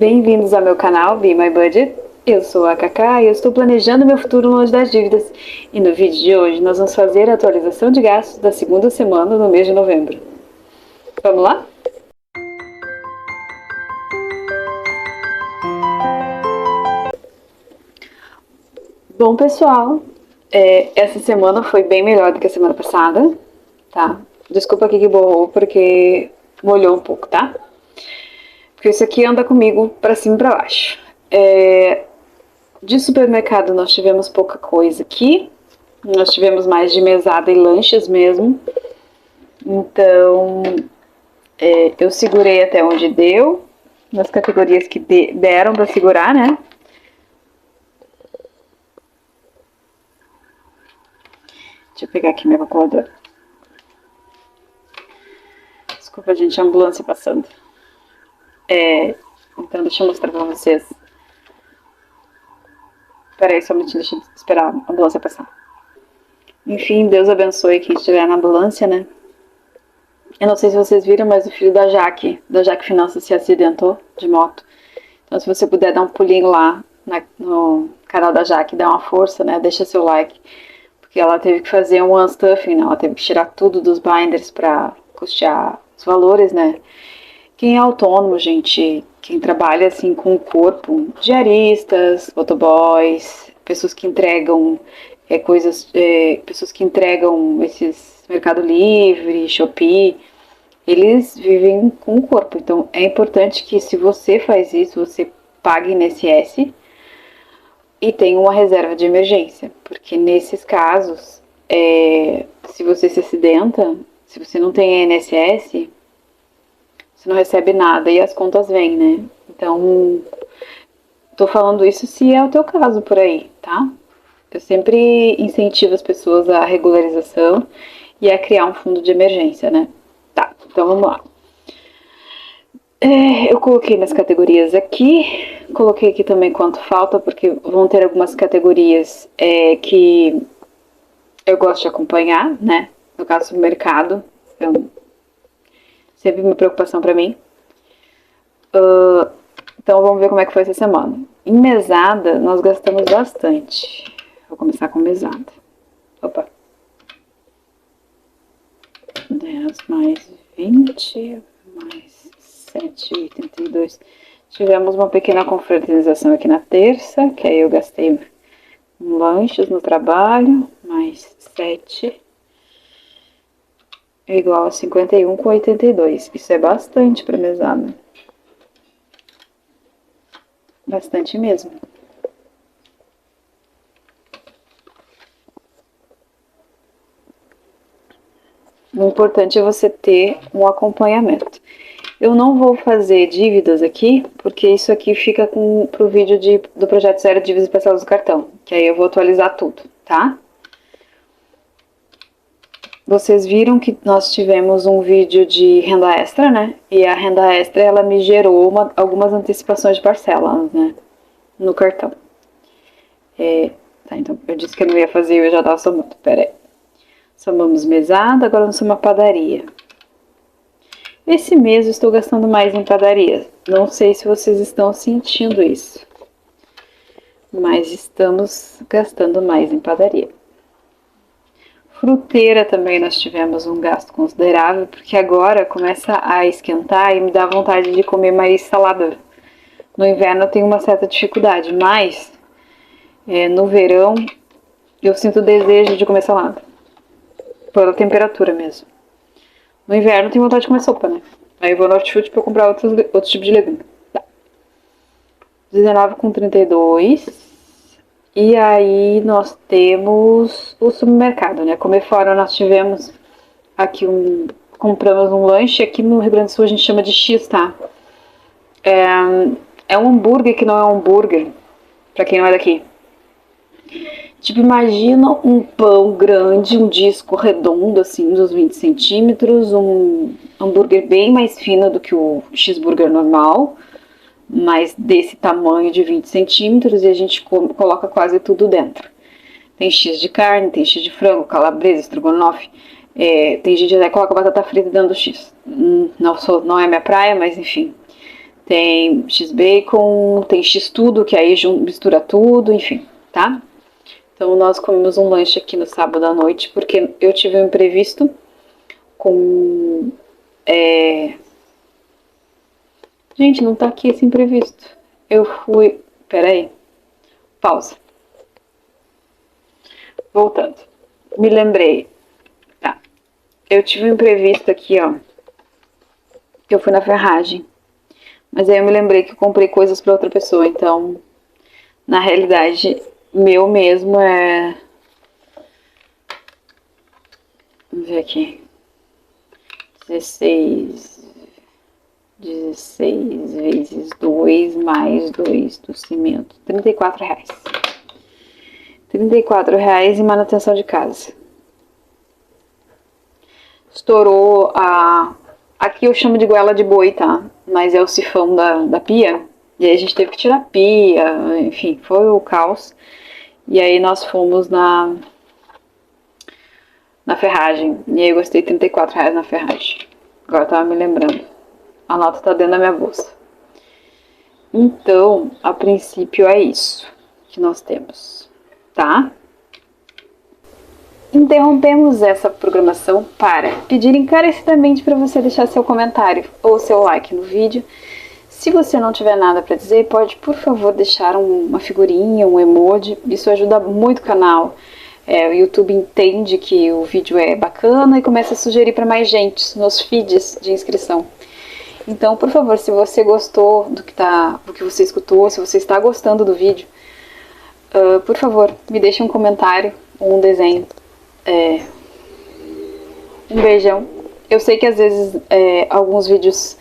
Bem-vindos ao meu canal Be My Budget. Eu sou a Cacá e eu estou planejando meu futuro longe das dívidas. E no vídeo de hoje nós vamos fazer a atualização de gastos da segunda semana do mês de novembro. Vamos lá? Bom, pessoal, essa semana foi bem melhor do que a semana passada, tá? Desculpa aqui que borrou porque molhou um pouco, tá? Porque isso aqui anda comigo pra cima e pra baixo. De supermercado nós tivemos pouca coisa aqui. Nós tivemos mais de mesada e lanches mesmo. Então, eu segurei até onde deu, nas categorias que deram pra segurar, né? Deixa eu pegar aqui minha calculadora. Desculpa, gente, a ambulância passando. Então, deixa eu mostrar pra vocês. Peraí, só um minutinho, deixa eu esperar a ambulância passar. Enfim, Deus abençoe quem estiver na ambulância, né? Eu não sei se vocês viram, mas o filho da Jaque Finanças, se acidentou de moto. Então, se você puder dar um pulinho lá no canal da Jaque, dar uma força, né? Deixa seu like. Porque ela teve que fazer um unstuffing, né? Ela teve que tirar tudo dos binders pra custear os valores, né? Quem é autônomo, gente, quem trabalha assim com o corpo, diaristas, motoboys, pessoas que entregam pessoas que entregam esses Mercado Livre, Shopee, eles vivem com o corpo. Então é importante que, se você faz isso, você pague INSS e tenha uma reserva de emergência, porque nesses casos, se você se acidenta, se você não tem INSS, você não recebe nada e as contas vêm, né? Então, tô falando isso se é o teu caso por aí, tá? Eu sempre incentivo as pessoas à regularização e a criar um fundo de emergência, né? Tá, então vamos lá. Eu coloquei nas categorias aqui, coloquei aqui também quanto falta, porque vão ter algumas categorias que eu gosto de acompanhar, né? No caso, supermercado, sempre uma preocupação pra mim. Então vamos ver como é que foi essa semana. Em mesada, nós gastamos bastante. Vou começar com mesada. Opa. 10 mais 20 mais 7,82. Tivemos uma pequena confraternização aqui na terça, que aí eu gastei lanches no trabalho, mais 7 é igual a 51,82. Isso é bastante para mesada. Bastante mesmo. O importante é você ter um acompanhamento. Eu não vou fazer dívidas aqui, porque isso aqui fica pro vídeo do projeto Zero Dívidas e Parcelas do Cartão, que aí eu vou atualizar tudo, tá? Vocês viram que nós tivemos um vídeo de renda extra, né? E a renda extra, ela me gerou algumas antecipações de parcelas, né? No cartão. Tá, então eu disse que eu não ia fazer, eu já tava somando. Pera aí. Somamos mesada, agora vamos somar padaria. Esse mês eu estou gastando mais em padaria. Não sei se vocês estão sentindo isso, mas estamos gastando mais em padaria. Fruteira também nós tivemos um gasto considerável, porque agora começa a esquentar e me dá vontade de comer mais salada. No inverno eu tenho uma certa dificuldade, mas no verão eu sinto o desejo de comer salada. Pela temperatura mesmo. No inverno eu tenho vontade de comer sopa, né? Aí eu vou no hortifruti pra comprar outro tipo de legume. Tá. 19,32. E aí nós temos o supermercado, né? Comer fora nós tivemos aqui compramos um lanche, aqui no Rio Grande do Sul a gente chama de X, tá? É um hambúrguer que não é um hambúrguer, pra quem não é daqui. Tipo, imagina um pão grande, um disco redondo, assim, dos 20 centímetros, um hambúrguer bem mais fino do que o cheeseburger normal, mas desse tamanho de 20 centímetros, e a gente coloca quase tudo dentro. Tem X de carne, tem X de frango, calabresa, estrogonofe, tem gente que até coloca batata frita dentro do X. Não é minha praia, mas enfim. tem x-bacon, tem x-tudo, que aí mistura tudo, enfim, tá? Então nós comemos um lanche aqui no sábado à noite, porque eu tive um imprevisto com... Gente, não tá aqui esse imprevisto. Eu fui... Peraí. Pausa. Voltando. Me lembrei. Tá. Eu tive um imprevisto aqui, ó. Eu fui na ferragem. Mas aí eu me lembrei que eu comprei coisas pra outra pessoa. Então, na realidade, meu mesmo é... Vamos ver aqui. 16 vezes 2 mais 2 do cimento. R$34. R$34 em manutenção de casa. Estourou a... Aqui eu chamo de goela de boi, tá? Mas é o sifão da pia. E aí a gente teve que tirar a pia. Enfim, foi o caos. E aí nós fomos na ferragem. E aí eu gastei R$34 na ferragem. Agora eu tava me lembrando. A nota tá dentro da minha bolsa. Então, a princípio é isso que nós temos, tá? Interrompemos essa programação para pedir encarecidamente para você deixar seu comentário ou seu like no vídeo. Se você não tiver nada para dizer, pode, por favor, deixar uma figurinha, um emoji. Isso ajuda muito o canal. O YouTube entende que o vídeo é bacana e começa a sugerir para mais gente nos feeds de inscrição. Então, por favor, se você gostou do que você escutou, se você está gostando do vídeo, por favor, me deixe um comentário ou um desenho. Um beijão. Eu sei que às vezes alguns vídeos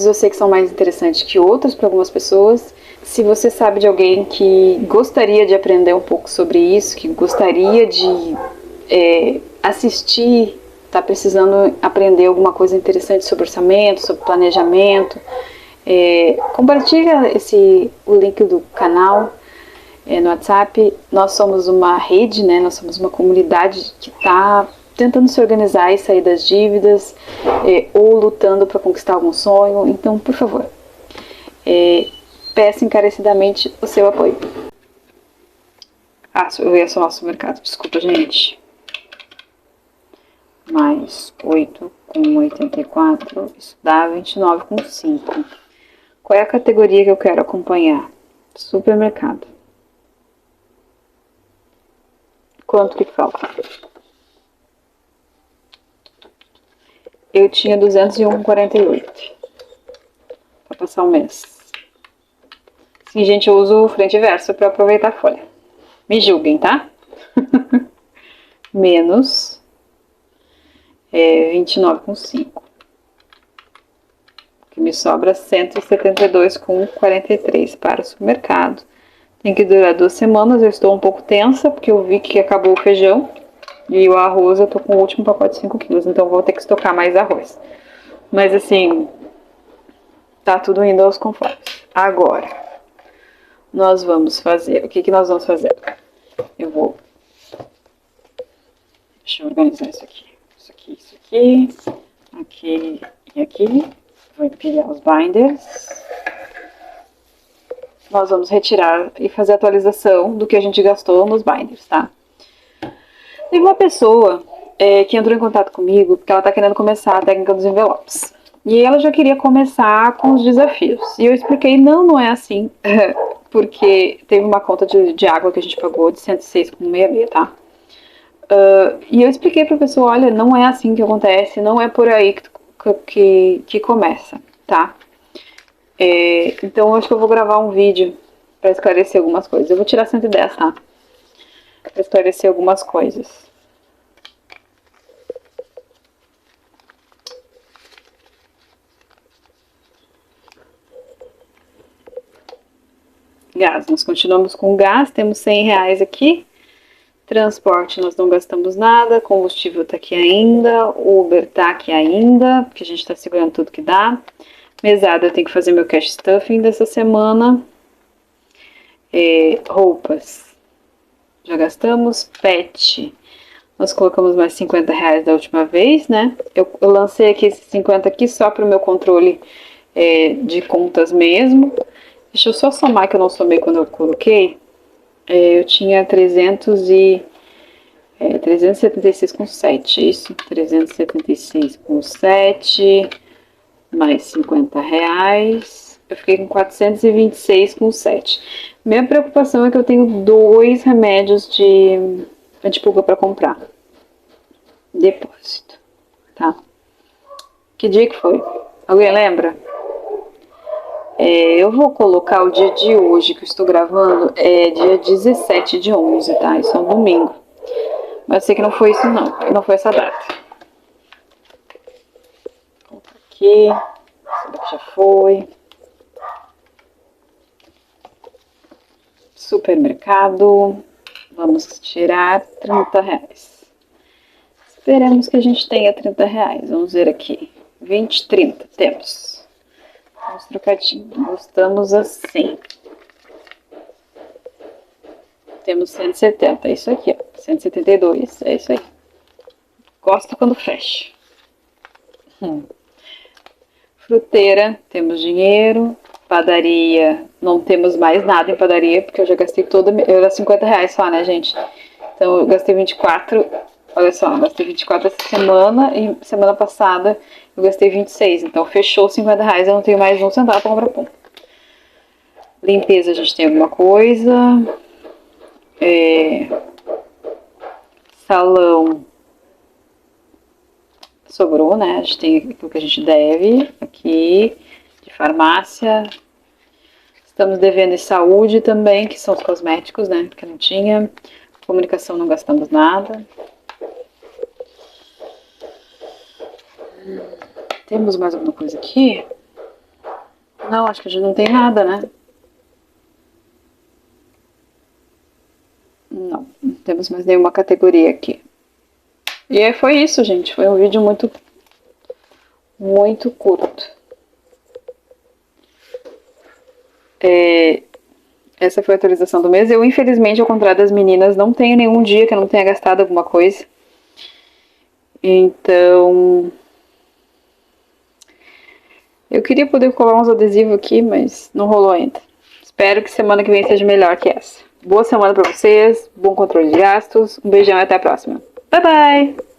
eu sei que são mais interessantes que outros para algumas pessoas. Se você sabe de alguém que gostaria de aprender um pouco sobre isso, que gostaria de assistir, está precisando aprender alguma coisa interessante sobre orçamento, sobre planejamento, compartilha o link do canal no WhatsApp. Nós somos uma rede, né? Nós somos uma comunidade que está tentando se organizar e sair das dívidas, ou lutando para conquistar algum sonho. Então, por favor, peço encarecidamente o seu apoio. Eu ia somar o supermercado, desculpa, gente. Mais 8,84, isso dá 29,5. Qual é a categoria que eu quero acompanhar? Supermercado. Quanto que falta? Eu tinha 201,48 para passar um mês. Sim, gente, eu uso frente e verso para aproveitar a folha. Me julguem, tá? Menos 29,5. Que me sobra 172,43 para o supermercado. Tem que durar 2 semanas. Eu estou um pouco tensa porque eu vi que acabou o feijão. E o arroz eu tô com o último pacote de 5 quilos. Então vou ter que estocar mais arroz. Mas assim, tá tudo indo aos conformes. Agora, nós vamos fazer... O que nós vamos fazer? Eu vou... Deixa eu organizar isso aqui. Isso aqui. Aqui e aqui. Vou empilhar os binders. Nós vamos retirar e fazer a atualização do que a gente gastou nos binders, tá? Teve uma pessoa que entrou em contato comigo porque ela tá querendo começar a técnica dos envelopes. E ela já queria começar com os desafios. E eu expliquei, não é assim. Porque teve uma conta de água que a gente pagou de 106,66, tá? E eu expliquei pra pessoa, olha, não é assim que acontece, não é por aí que começa, tá? Então eu acho que eu vou gravar um vídeo pra esclarecer algumas coisas. Eu vou tirar 110, tá? Pra esclarecer algumas coisas. Gás, nós continuamos com gás, temos R$100 aqui. Transporte, nós não gastamos nada. Combustível tá aqui ainda. Uber tá aqui ainda, porque a gente tá segurando tudo que dá. Mesada, eu tenho que fazer meu cash stuffing dessa semana. Roupas, já gastamos. Pet, Nós colocamos mais 50 reais da última vez, né? Eu lancei aqui esses 50 aqui só para o meu controle de contas mesmo. Deixa eu só somar, que eu não somei quando eu coloquei. Eu tinha 376,7, isso, 376,7, mais 50 reais, eu fiquei com 426,7. Minha preocupação é que eu tenho 2 remédios de antipulga para comprar. Depósito, tá? Que dia que foi? Alguém lembra? Eu vou colocar o dia de hoje que eu estou gravando, dia 17 de 11, tá? Isso é um domingo. Mas eu sei que não foi isso não, não foi essa data. Vou colocar aqui, essa daqui já foi. Supermercado, vamos tirar 30 reais. Esperamos que a gente tenha 30 reais, vamos ver aqui. 20, 30, temos. Vamos trocadinho, gostamos assim. Temos 170, é isso aqui, ó. 172, é isso aí. Gosto quando fecha. Fruteira, temos dinheiro. Padaria, não temos mais nada em padaria, porque eu já gastei toda. Era 50 reais só, né, gente? Então eu gastei 24. Olha só, eu gastei 24 essa semana e semana passada eu gastei 26. Então fechou 50 reais, eu não tenho mais um centavo para comprar pão. Limpeza, a gente tem alguma coisa. Salão. Sobrou, né? A gente tem aquilo que a gente deve aqui. De farmácia. Estamos devendo em saúde também, que são os cosméticos, né? Que não tinha. Comunicação não gastamos nada. Temos mais alguma coisa aqui? Não, acho que a gente não tem nada, né? Não, não temos mais nenhuma categoria aqui. E aí foi isso, gente. Foi um vídeo muito curto. Essa foi a atualização do mês. Eu, infelizmente, ao contrário das meninas, não tenho nenhum dia que eu não tenha gastado alguma coisa. Então, eu queria poder colar uns adesivos aqui, mas não rolou ainda. Espero que semana que vem seja melhor que essa. Boa semana pra vocês, bom controle de gastos. Um beijão e até a próxima. Bye, bye!